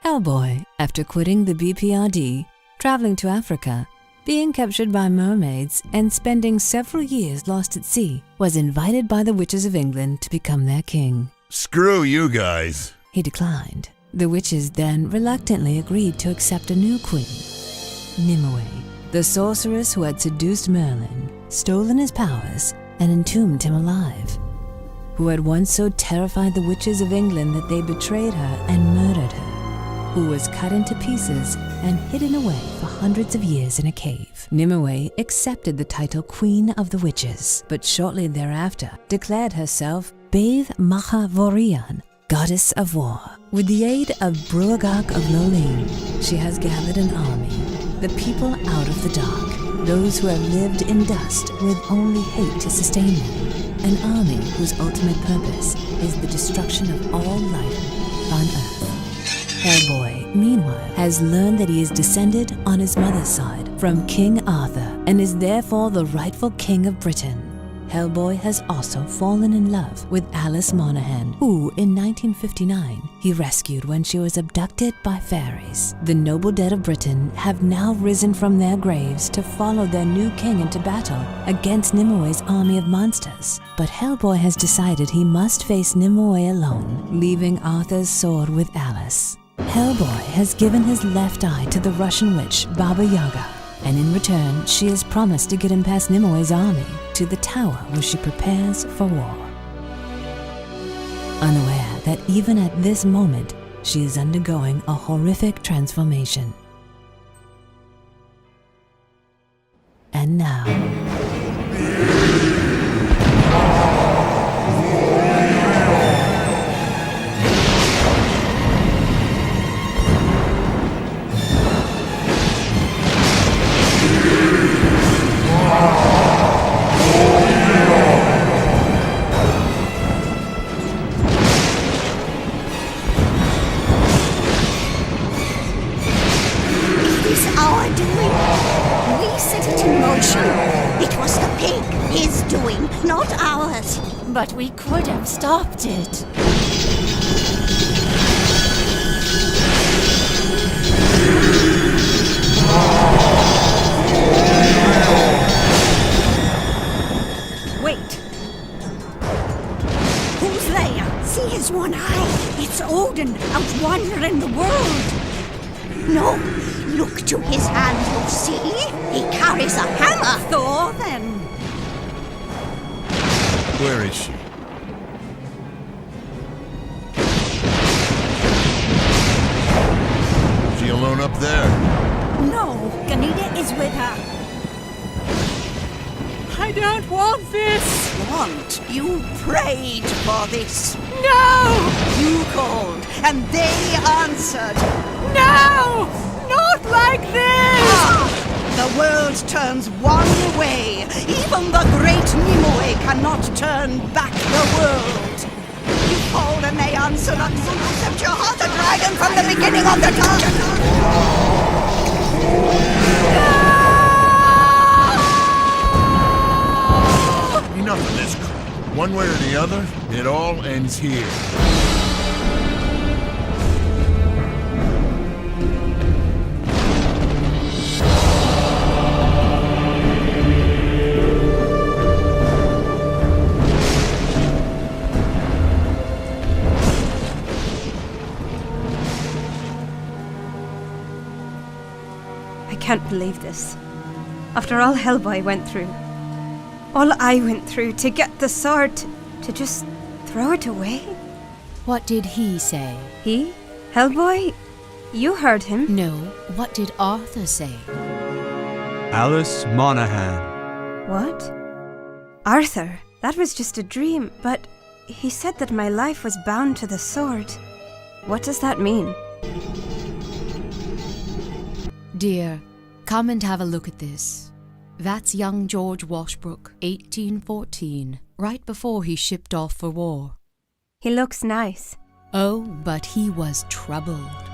Hellboy, after quitting the BPRD, traveling to Africa, being captured by mermaids, and spending several years lost at sea, was invited by the witches of England to become their king. Screw you guys. He declined. The witches then reluctantly agreed to accept a new queen, Nimue, the sorceress who had seduced Merlin, stolen his powers, and entombed him alive, who had once so terrified the witches of England that they betrayed her and murdered her, who was cut into pieces and hidden away for hundreds of years in a cave. Nimue accepted the title Queen of the Witches, but shortly thereafter declared herself Baith Macha Vorian, Goddess of War. With the aid of Bruagach of Lolin, she has gathered an army, the people out of the dark, those who have lived in dust with only hate to sustain them, an army whose ultimate purpose is the destruction of all life on Earth. Hellboy, meanwhile, has learned that he is descended on his mother's side from King Arthur and is therefore the rightful king of Britain. Hellboy has also fallen in love with Alice Monaghan, who, in 1959, he rescued when she was abducted by fairies. The noble dead of Britain have now risen from their graves to follow their new king into battle against Nimue's army of monsters. But Hellboy has decided he must face Nimue alone, leaving Arthur's sword with Alice. Hellboy has given his left eye to the Russian witch Baba Yaga, and in return she has promised to get him past Nimue's army to the tower where she prepares for war. Unaware that even at this moment she is undergoing a horrific transformation. And now, but we could have stopped it. Wait. Who's there? See his one eye. It's Odin out wandering the world. No, look to his hand, you see. He carries a hammer. Thor, then. Where is she? She alone up there? No, Ganita is with her. I don't want this! Want? You prayed for this. No! You called, and they answered. No! Not like this! The world turns one way. Even the great Nimue cannot turn back the world. You called and they answered, and so you sent your heart a dragon from the beginning of the time. Enough of this crap. One way or the other, it all ends here. I can't believe this. After all Hellboy went through, all I went through to get the sword, to just throw it away? What did he say? He? Hellboy? You heard him. No, what did Arthur say? Alice Monaghan. What? Arthur? That was just a dream, but he said that my life was bound to the sword. What does that mean? Dear, come and have a look at this. That's young George Washbrook, 1814, right before he shipped off for war. He looks nice. Oh, but he was troubled.